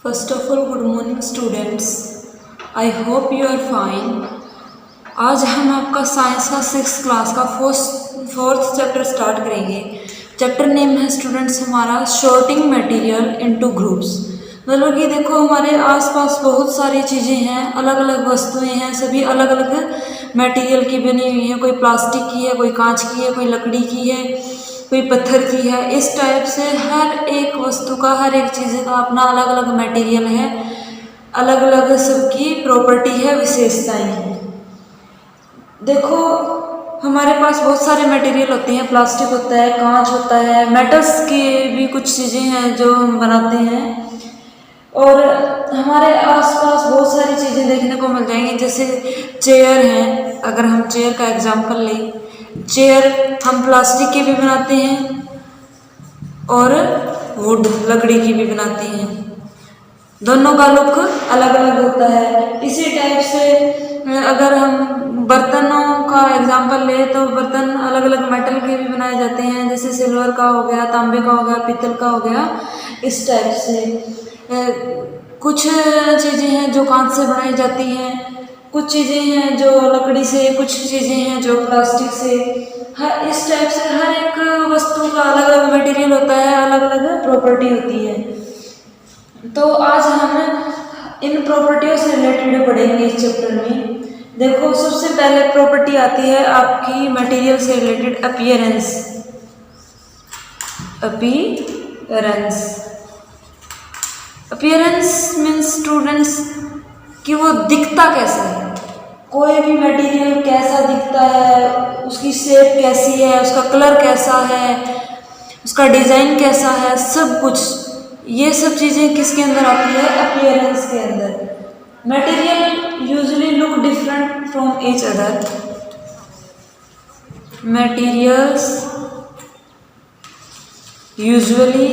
First of all good morning students, I hope you are fine. आज हम आपका science का 6th क्लास का फोर्थ चैप्टर स्टार्ट करेंगे। चैप्टर नेम है स्टूडेंट्स हमारा शॉर्टिंग मटेरियल इनटू ग्रुप्स। मतलब कि देखो हमारे आसपास बहुत सारी चीज़ें हैं, अलग अलग वस्तुएं हैं, सभी अलग अलग मटेरियल की बनी हुई हैं। कोई प्लास्टिक की है, कोई कांच की है, कोई लकड़ी की है, कोई पत्थर की है। इस टाइप से हर एक वस्तु का, हर एक चीज़ का अपना अलग अलग मटेरियल है, अलग अलग सबकी प्रॉपर्टी है, विशेषताएं हैं। देखो हमारे पास बहुत सारे मटेरियल होते हैं, प्लास्टिक होता है, कांच होता है, मेटल्स की भी कुछ चीज़ें हैं जो हम बनाते हैं। और हमारे आसपास बहुत सारी चीज़ें देखने को मिल जाएंगी, जैसे चेयर हैं। अगर हम चेयर का एग्जांपल लें, चेयर हम प्लास्टिक की भी बनाते हैं और वुड लकड़ी की भी बनाते हैं। दोनों का लुक अलग अलग होता है। इसी टाइप से अगर हम बर्तनों का एग्जांपल लें तो बर्तन अलग अलग मेटल के भी बनाए जाते हैं, जैसे सिल्वर का हो गया, तांबे का हो गया, पीतल का हो गया। इस टाइप से कुछ चीज़ें हैं जो कांच से बनाई जाती हैं, कुछ चीज़ें हैं जो लकड़ी से, कुछ चीज़ें हैं जो प्लास्टिक से। हर इस टाइप से हर एक वस्तु का अलग अलग मटेरियल होता है, अलग अलग प्रॉपर्टी होती है। तो आज हम इन प्रॉपर्टियों से रिलेटेड पढ़ेंगे इस चैप्टर में। देखो सबसे पहले प्रॉपर्टी आती है आपकी मटेरियल से related appearance. Appearance appearance means students कि वो दिखता कैसा है। कोई भी मटेरियल कैसा दिखता है, उसकी शेप कैसी है, उसका कलर कैसा है, उसका डिज़ाइन कैसा है, सब कुछ ये सब चीज़ें किसके अंदर आती है? अपीयरेंस के अंदर। Material usually look different from each other. Materials usually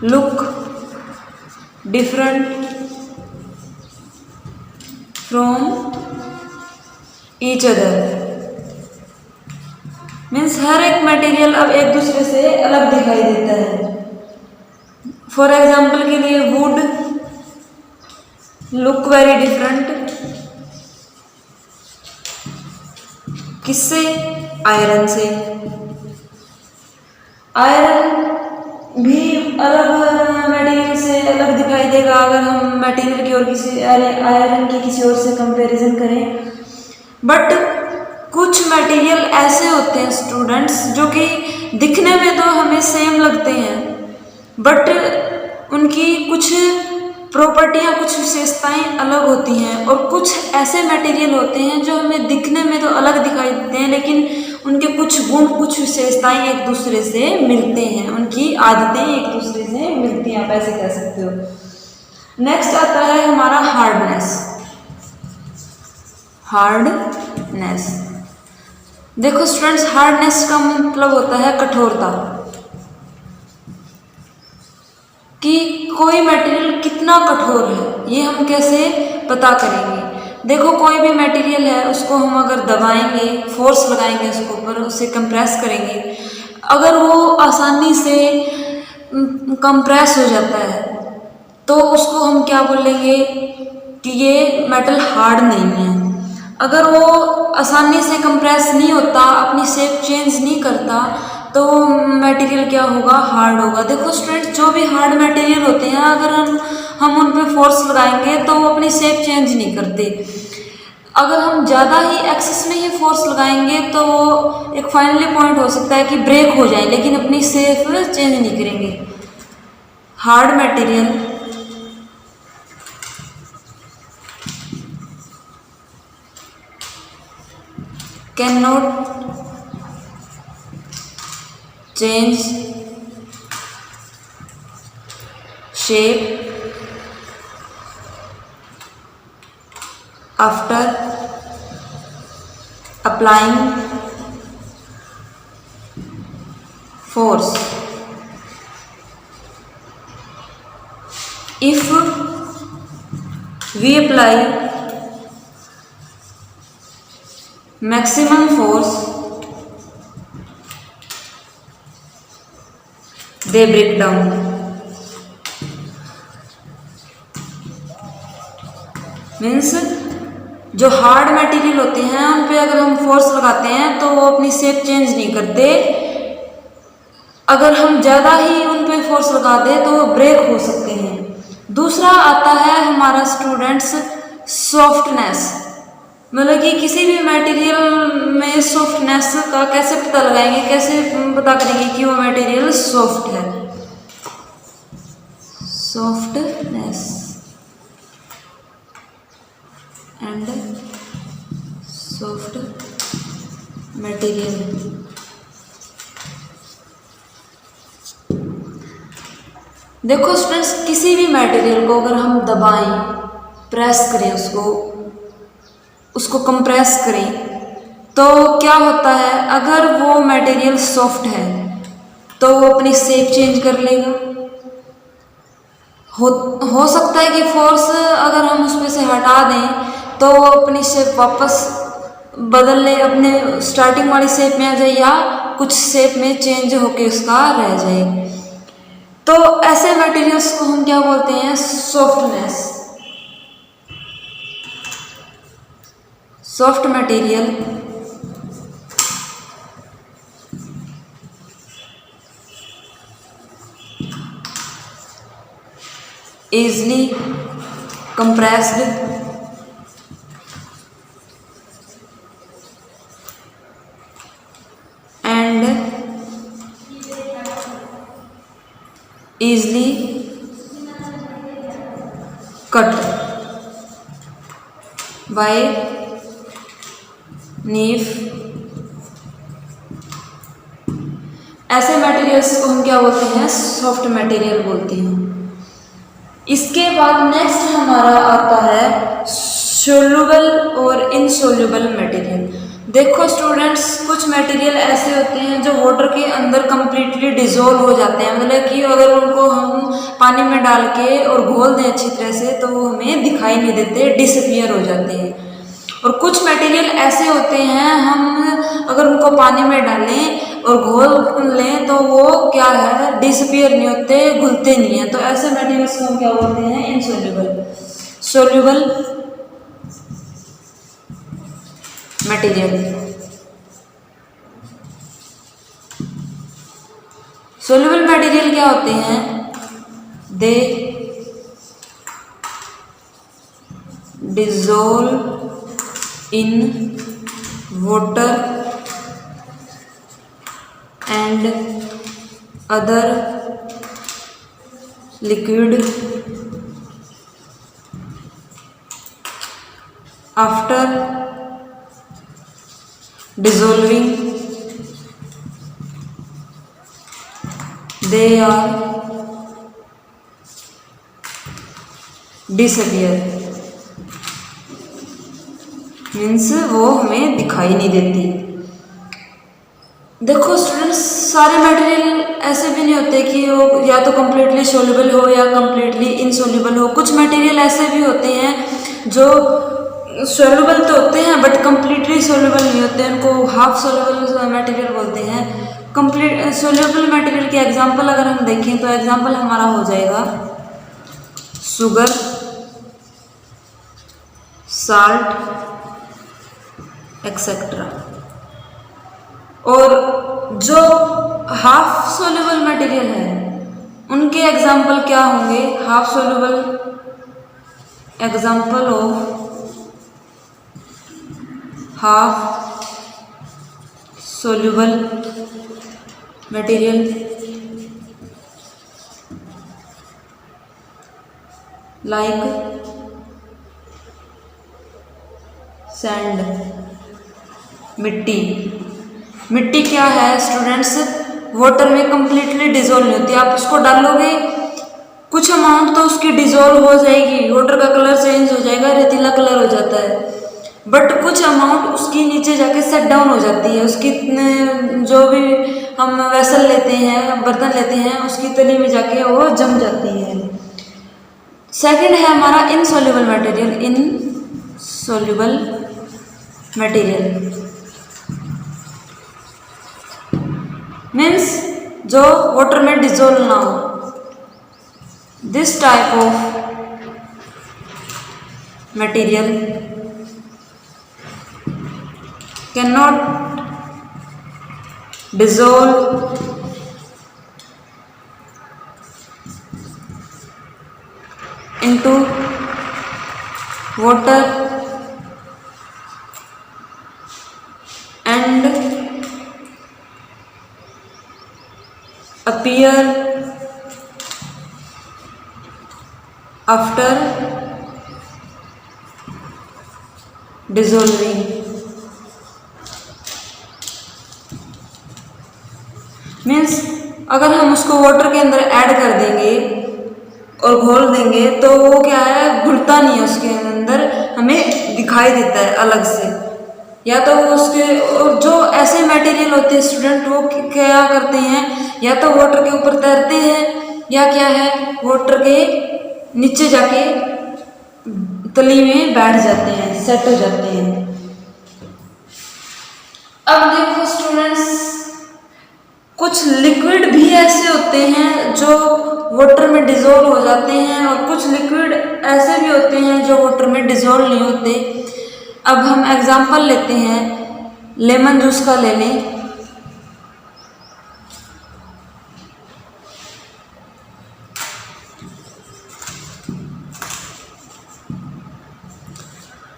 look different from each other means हर एक मटेरियल अब एक दूसरे से अलग दिखाई देता है। फॉर एग्जाम्पल के लिए वुड लुक वेरी डिफरेंट किससे? आयरन से। आयरन भी अलग मटेरियल से अलग दिखाई देगा अगर हम मटेरियल की और किसी आयरन की किसी और से कंपैरिजन करें। बट कुछ मटेरियल ऐसे होते हैं स्टूडेंट्स जो कि दिखने में तो हमें सेम लगते हैं, बट उनकी कुछ प्रॉपर्टियाँ, कुछ विशेषताएं अलग होती हैं। और कुछ ऐसे मटेरियल होते हैं जो हमें दिखने में तो अलग दिखाई देते हैं, लेकिन उनके कुछ गुण, कुछ विशेषताएं एक दूसरे से मिलते हैं, उनकी आदतें एक दूसरे से मिलती हैं, आप ऐसे कह सकते हो। नेक्स्ट आता है हमारा हार्डनेस। हार्डनेस देखो स्टूडेंट्स, हार्डनेस का मतलब होता है कठोरता, कि कोई मटेरियल कितना कठोर है ये हम कैसे पता करेंगे। देखो कोई भी मटेरियल है, उसको हम अगर दबाएंगे, फोर्स लगाएंगे उसके ऊपर, उसे कंप्रेस करेंगे, अगर वो आसानी से कंप्रेस हो जाता है तो उसको हम क्या बोलेंगे कि ये मेटल हार्ड नहीं है। अगर वो आसानी से कंप्रेस नहीं होता, अपनी शेप चेंज नहीं करता, तो मटेरियल क्या होगा? हार्ड होगा। देखो स्टूडेंट, जो भी हार्ड मटेरियल होते हैं अगर हम उन पे फोर्स लगाएंगे तो वो अपनी शेप चेंज नहीं करते। अगर हम ज़्यादा ही एक्सेस में ही फोर्स लगाएंगे तो एक फाइनली पॉइंट हो सकता है कि ब्रेक हो जाए, लेकिन अपनी शेप चेंज नहीं करेंगे। Hard material can not change shape after applying force. If we apply maximum force they break down. Means जो हार्ड मटेरियल होते हैं उन पे अगर हम फोर्स लगाते हैं तो वो अपनी शेप चेंज नहीं करते, अगर हम ज़्यादा ही उन पे फोर्स लगा दें तो वो ब्रेक हो सकते हैं। दूसरा आता है हमारा स्टूडेंट्स सॉफ्टनेस, मतलब कि किसी भी मटेरियल में सॉफ्टनेस का कैसे पता लगाएंगे, कैसे पता करेंगे कि वो मटेरियल सॉफ्ट है। Softness and soft material. देखो स्टूडेंट्स, किसी भी मटेरियल को अगर हम दबाएं, प्रेस करें, उसको कंप्रेस करें, तो क्या होता है, अगर वो मटेरियल सॉफ्ट है तो वो अपनी शेप चेंज कर लेगा। हो सकता है कि फोर्स अगर हम उस पर से हटा दें तो वो अपनी शेप वापस बदल ले, अपने स्टार्टिंग वाली शेप में आ जाए या कुछ शेप में चेंज होके उसका रह जाए। तो ऐसे मटेरियल्स को हम क्या बोलते हैं, softness. Soft material easily compressed and easily cut by knife। ऐसे मटेरियल्स को हम क्या बोलते हैं, सॉफ्ट मटेरियल बोलते हैं। इसके बाद नेक्स्ट हमारा आता है सोल्यूबल और इनसोल्यूबल मटेरियल। देखो स्टूडेंट्स, कुछ मटेरियल ऐसे होते हैं जो वाटर के अंदर कंप्लीटली डिजोल्व हो जाते हैं, मतलब कि अगर उनको हम पानी में डाल के और घोल दें अच्छी तरह से तो वो हमें दिखाई नहीं देते, डिसअपीयर हो जाते हैं। और कुछ मटेरियल ऐसे होते हैं, हम अगर उनको पानी में डालें और घोल लें तो वो क्या है, डिसअपीयर नहीं होते, घुलते नहीं हैं। तो ऐसे मटेरियल्स को हम क्या बोलते हैं, insoluble. Soluble material. Soluble material क्या होते हैं, दे dissolve in water and other liquid after dissolving they are disappear। Means वो हमें दिखाई नहीं देती। देखो स्टूडेंट्स, सारे मटेरियल ऐसे भी नहीं होते कि वो या तो कम्प्लीटली सोल्यूबल हो या कम्प्लीटली इनसोल्यूबल हो। कुछ मटेरियल ऐसे भी होते हैं जो सोल्यूबल तो होते हैं बट कम्प्लीटली सोल्यूबल नहीं होते, उनको हाफ सोल्यूबल मटेरियल बोलते हैं। कंप्लीट सोल्यूबल मटेरियल के एग्जांपल अगर हम देखें तो एग्जांपल हमारा हो जाएगा शुगर, साल्ट एक्सेट्रा। और जो हाफ सोल्यूबल मटेरियल है उनके एग्जाम्पल क्या होंगे, half soluble example of half soluble material like sand. मिट्टी। मिट्टी क्या है स्टूडेंट्स, वाटर में कंप्लीटली डिजोल्व नहीं होती। आप उसको डालोगे कुछ अमाउंट तो उसकी डिजोल्व हो जाएगी, वाटर का कलर चेंज हो जाएगा, रेतीला कलर हो जाता है, बट कुछ अमाउंट उसकी नीचे जाके सेट डाउन हो जाती है। उसकी जो भी हम वेसल लेते हैं, बर्तन लेते हैं, उसकी तली में जाके वो जम जाती है। सेकंड है हमारा insoluble material. Insoluble material means जो वाटर में डिजोल्व ना हो। This type of material can not dissolve into water and appear after dissolving। Means अगर हम उसको वाटर के अंदर ऐड कर देंगे और घोल देंगे तो वो क्या है, घुलता नहीं है, उसके अंदर हमें दिखाई देता है अलग से। या तो वो उसके, और जो ऐसे मटेरियल होते हैं स्टूडेंट, वो क्या करते हैं, या तो वाटर के ऊपर तैरते हैं या क्या है, वाटर के नीचे जाके तली में बैठ जाते हैं, सेट हो जाते हैं। अब देखो स्टूडेंट्स, कुछ लिक्विड भी ऐसे होते हैं जो वाटर में डिजोल्व हो जाते हैं और कुछ लिक्विड ऐसे भी होते हैं जो वाटर में डिजोल्व नहीं होते। अब हम एग्जांपल लेते हैं, लेमन जूस का ले लें।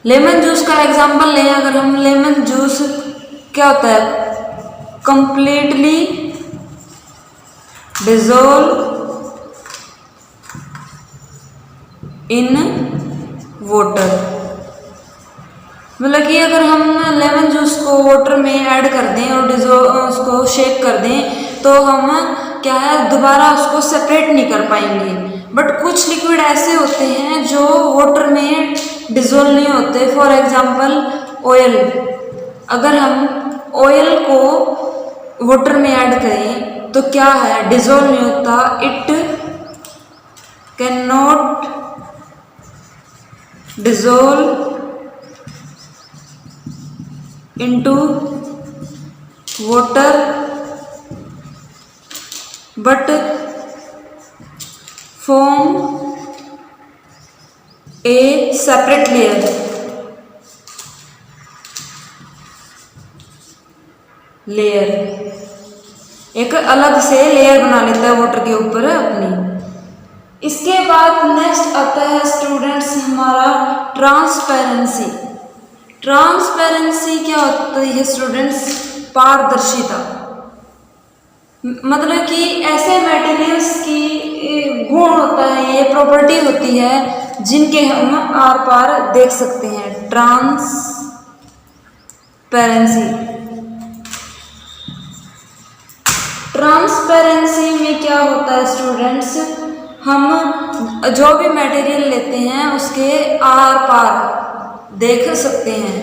लेमन जूस का एग्जांपल लें अगर हम, लेमन जूस क्या होता है, कंप्लीटली डिजोल्व इन वाटर। मतलब कि अगर हम लेमन जूस को वाटर में ऐड कर दें और उसको शेक कर दें तो हम क्या है, दोबारा उसको सेपरेट नहीं कर पाएंगे। बट कुछ लिक्विड ऐसे होते हैं जो वाटर में डिजोल्व नहीं होते। फॉर एग्जांपल ऑयल, अगर हम ऑयल को वाटर में ऐड करें तो क्या है, डिजोल्व नहीं होता। It can not dissolve into water but form a separate layer, एक अलग से लेयर बना लेता है वाटर के ऊपर अपनी। इसके बाद नेक्स्ट आता है स्टूडेंट्स हमारा ट्रांसपेरेंसी। ट्रांसपेरेंसी क्या होती है स्टूडेंट्स, पारदर्शिता। मतलब कि ऐसे मटेरियल्स की गुण होता है, ये प्रॉपर्टी होती है जिनके हम आर पार देख सकते हैं। ट्रांसपेरेंसी, ट्रांसपेरेंसी में क्या होता है स्टूडेंट्स, हम जो भी मटेरियल लेते हैं उसके आर पार देख सकते हैं।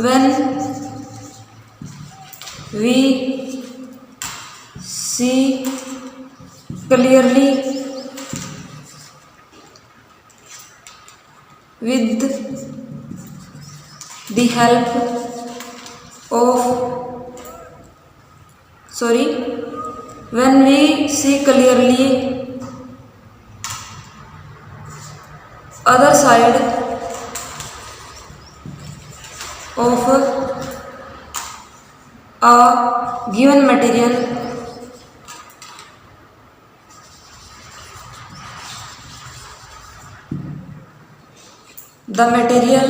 When we see clearly with the help of when we see clearly other side of a given material, the material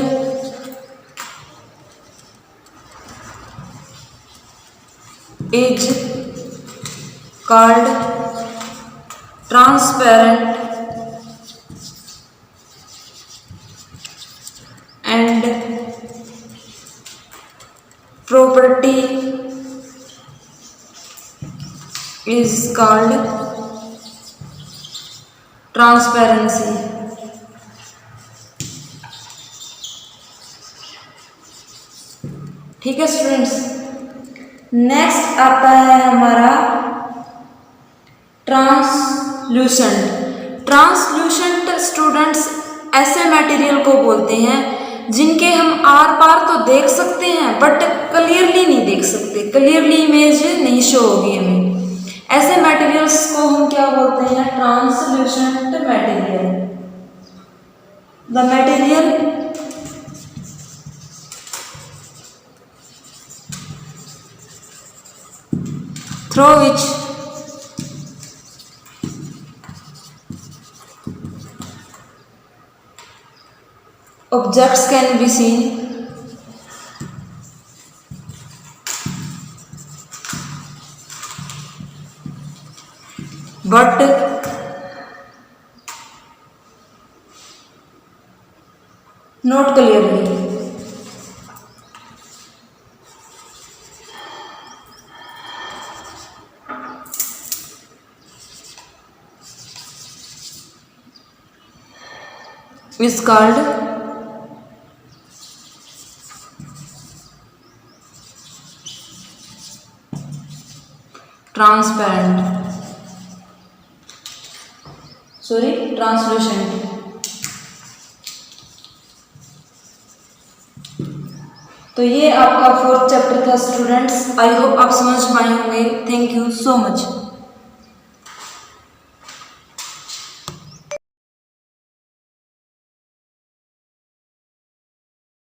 is called transparent and property is called transparency। ठीक है स्टूडेंट्स, नेक्स्ट आता है हमारा translucent. Translucent students ऐसे material को बोलते हैं जिनके हम आर पार तो देख सकते हैं बट क्लियरली नहीं देख सकते, क्लियरली इमेज नहीं शो होगी हमें। ऐसे मटेरियल्स को हम क्या बोलते हैं? Translucent material. The material through which objects can be seen but not clearly. Is called translucent। तो ये आपका 4th चैप्टर था स्टूडेंट्स। आई होप आप समझ पाए होंगे। Thank you so much.